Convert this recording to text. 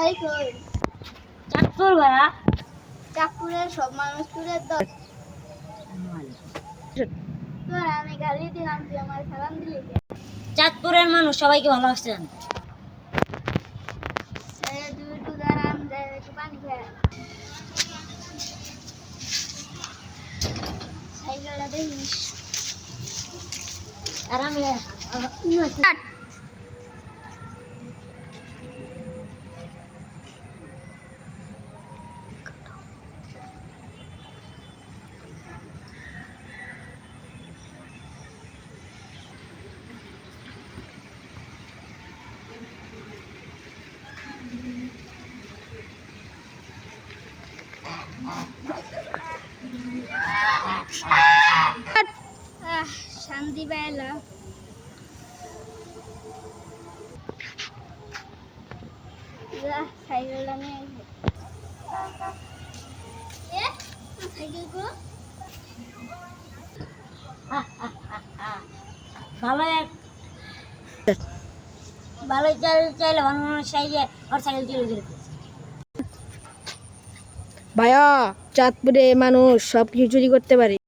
বাড়ি কই? চাঁদপুর ভাইয়া। চাঁদপুরের সব মানুষ তোরে তোর আমি গালি দিলাম, তুই আমার সালাম দিলি কে? চাঁদপুরের মানুষ সবাইকে ভালোবাসেন। তুই একটু দাঁড়া, আমি যাই একটু পানি খেয়ে সাইকেলটা দেখিস। আর আমি শান্তি পাইলা। সাইকেলটা নিয়ে সাইকেল গো ভালো ভালো চাইলে ভালো মানুষ চাইলে আর সাইকেল চলে গেল। ভাইয়া, চাঁদপুরে মানুষ সব কিছু চুরি করতে পারে।